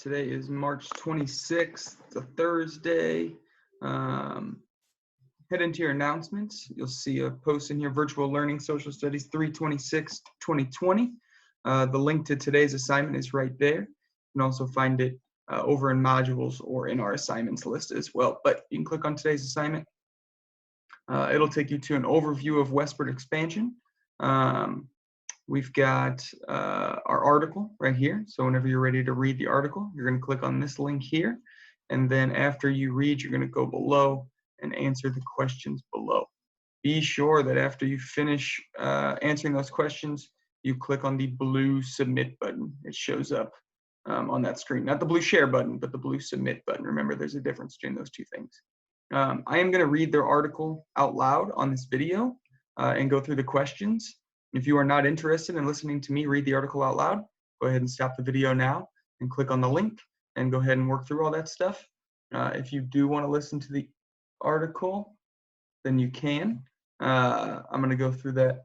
Today is March 26th, it's a Thursday. Head into your announcements. You'll see a post in here, Virtual Learning Social Studies 3/26/2020. The link to today's assignment is right there. You can also find it over in modules or in our assignments list as well. But you can click on today's assignment. It'll take you to an overview of Westward expansion. We've got our article right here. So whenever you're ready to read the article, you're going to click on this link here. And then after you read, you're going to go below and answer the questions below. Be sure that after you finish answering those questions, you click on the blue submit button. It shows up on that screen. Not the blue share button, but the blue submit button. Remember, there's a difference between those two things. I am going to read their article out loud on this video and go through the questions. If you are not interested in listening to me read the article out loud, go ahead and stop the video now and click on the link and go ahead and work through all that stuff. If you do want to listen to the article, then you can. I'm going to go through that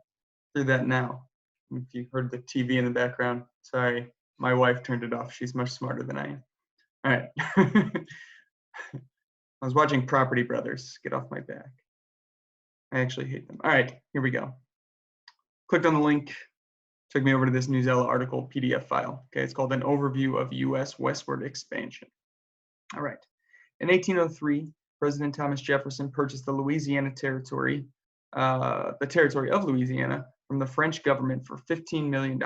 now. If you heard the TV in the background, sorry, my wife turned it off. She's much smarter than I am. All right. I was watching Property Brothers. Get off my back. I actually hate them. All right, here we go. Clicked on the link, took me over to this Newsella article PDF file. Okay, it's called An Overview of U.S. Westward Expansion. All right. In 1803, President Thomas Jefferson purchased the Louisiana Territory, the territory of Louisiana, from the French government for $15 million.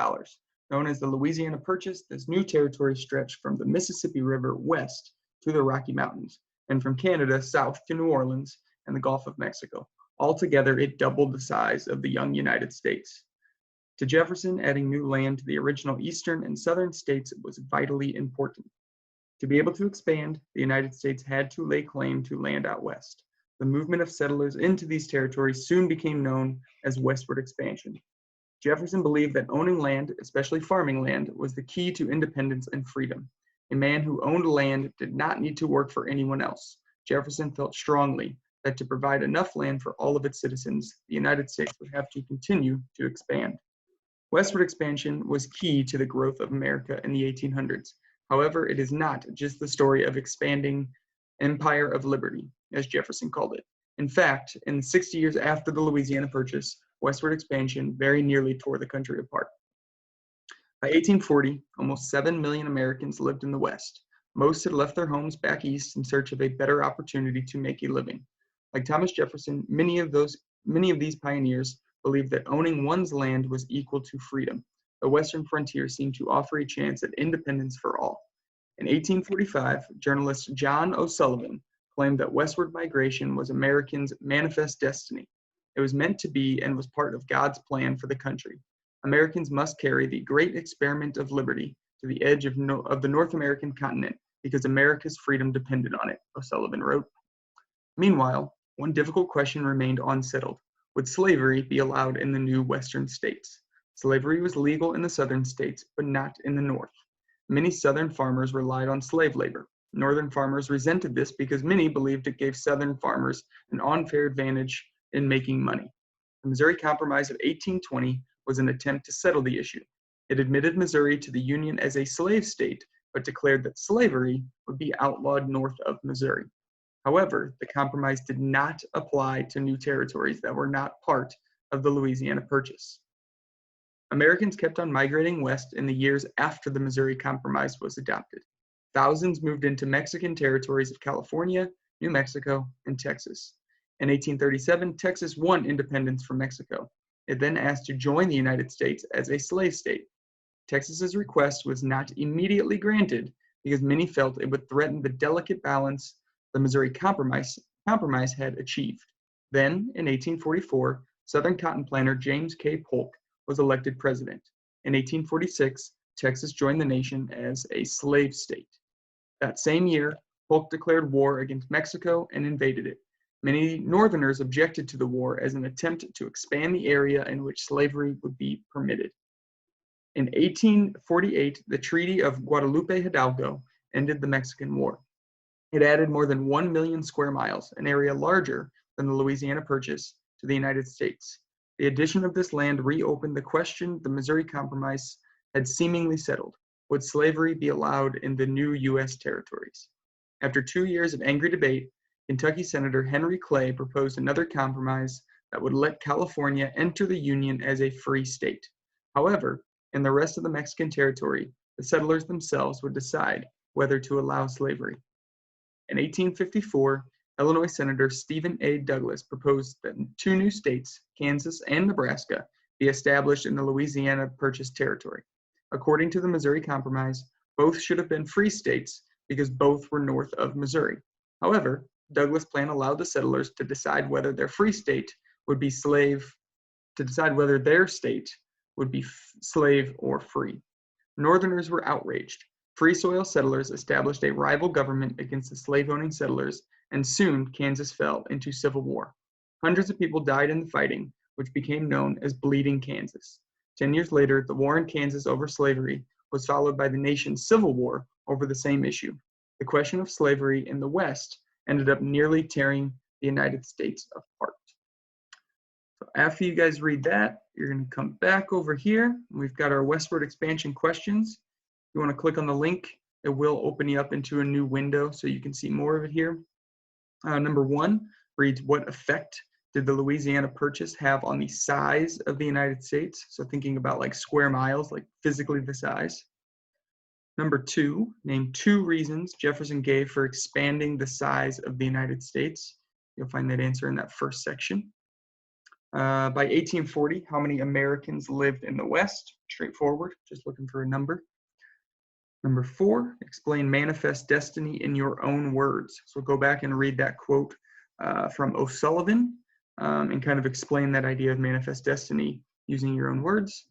Known as the Louisiana Purchase, this new territory stretched from the Mississippi River west to the Rocky Mountains, and from Canada south to New Orleans and the Gulf of Mexico. Altogether, it doubled the size of the young United States. To Jefferson, adding new land to the original eastern and southern states was vitally important. To be able to expand, the United States had to lay claim to land out west. The movement of settlers into these territories soon became known as westward expansion. Jefferson believed that owning land, especially farming land, was the key to independence and freedom. A man who owned land did not need to work for anyone else. Jefferson felt strongly that to provide enough land for all of its citizens, the United States would have to continue to expand. Westward expansion was key to the growth of America in the 1800s. However, it is not just the story of expanding empire of liberty, as Jefferson called it. In fact, in the 60 years after the Louisiana Purchase, westward expansion very nearly tore the country apart. By 1840, almost 7 million Americans lived in the West. Most had left their homes back east in search of a better opportunity to make a living. Like Thomas Jefferson, many of these pioneers believed that owning one's land was equal to freedom. The western frontier seemed to offer a chance at independence for all. In 1845, journalist John O'Sullivan claimed that westward migration was Americans' manifest destiny. It was meant to be and was part of God's plan for the country. Americans must carry the great experiment of liberty to the edge of the North American continent because America's freedom depended on it, O'Sullivan wrote. Meanwhile, one difficult question remained unsettled. Would slavery be allowed in the new western states? Slavery was legal in the southern states, but not in the north. Many southern farmers relied on slave labor. Northern farmers resented this because many believed it gave southern farmers an unfair advantage in making money. The Missouri Compromise of 1820 was an attempt to settle the issue. It admitted Missouri to the Union as a slave state, but declared that slavery would be outlawed north of Missouri. However, the compromise did not apply to new territories that were not part of the Louisiana Purchase. Americans kept on migrating west in the years after the Missouri Compromise was adopted. Thousands moved into Mexican territories of California, New Mexico, and Texas. In 1837, Texas won independence from Mexico. It then asked to join the United States as a slave state. Texas's request was not immediately granted because many felt it would threaten the delicate balance the Missouri Compromise had achieved. Then, in 1844, Southern cotton planter James K. Polk was elected president. In 1846, Texas joined the nation as a slave state. That same year, Polk declared war against Mexico and invaded it. Many Northerners objected to the war as an attempt to expand the area in which slavery would be permitted. In 1848, the Treaty of Guadalupe Hidalgo ended the Mexican War. It added more than 1 million square miles, an area larger than the Louisiana Purchase, to the United States. The addition of this land reopened the question the Missouri Compromise had seemingly settled. would slavery be allowed in the new U.S. territories. After 2 years of angry debate, Kentucky Senator Henry Clay proposed another compromise that would let California enter the Union as a free state. However, in the rest of the Mexican territory, the settlers themselves would decide whether to allow slavery. In 1854, Illinois Senator Stephen A. Douglas proposed that 2 new states, Kansas and Nebraska, be established in the Louisiana Purchase territory. According to the Missouri Compromise, both should have been free states because both were north of Missouri. However, Douglas' plan allowed the settlers to decide whether their free state would be slave or free. Northerners were outraged. Free soil settlers established a rival government against the slave-owning settlers, and soon Kansas fell into civil war. Hundreds of people died in the fighting, which became known as Bleeding Kansas. 10 years later, the war in Kansas over slavery was followed by the nation's civil war over the same issue. The question of slavery in the West ended up nearly tearing the United States apart. So after you guys read that, you're going to come back over here. We've got our westward expansion questions. You want to click on the link. It will open you up into a new window so you can see more of it here. Number 1 reads, what effect did the Louisiana Purchase have on the size of the United States? So thinking about like square miles, like physically the size. Number 2, name 2 reasons Jefferson gave for expanding the size of the United States. You'll find that answer in that first section. By 1840, how many Americans lived in the West? Straightforward, just looking for a number. Number 4, explain manifest destiny in your own words. So go back and read that quote from O'Sullivan and kind of explain that idea of manifest destiny using your own words.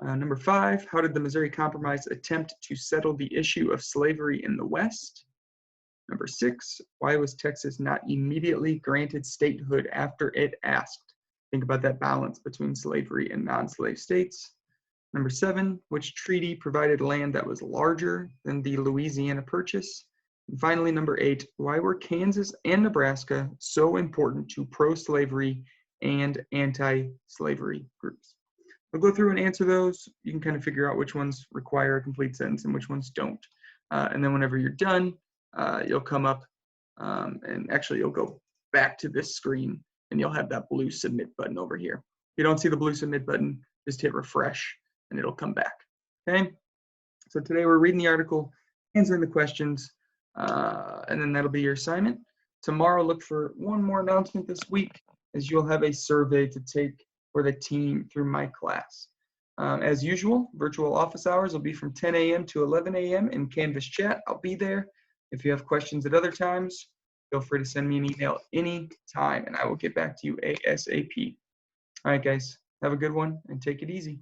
Number 5, how did the Missouri Compromise attempt to settle the issue of slavery in the West? Number 6, why was Texas not immediately granted statehood after it asked? Think about that balance between slavery and non-slave states. Number 7, which treaty provided land that was larger than the Louisiana Purchase? And finally, number 8, why were Kansas and Nebraska so important to pro-slavery and anti-slavery groups? We'll go through and answer those. You can kind of figure out which ones require a complete sentence and which ones don't. And then whenever you're done, you'll come up and actually you'll go back to this screen and you'll have that blue submit button over here. If you don't see the blue submit button, just hit refresh and it'll come back. Okay? So today we're reading the article, answering the questions, and then that'll be your assignment. Tomorrow, look for one more announcement this week, as you'll have a survey to take for the team through my class. As usual, virtual office hours will be from 10 a.m. to 11 a.m. in Canvas chat. I'll be there. If you have questions at other times, feel free to send me an email anytime, and I will get back to you ASAP. All right, guys, have a good one and take it easy.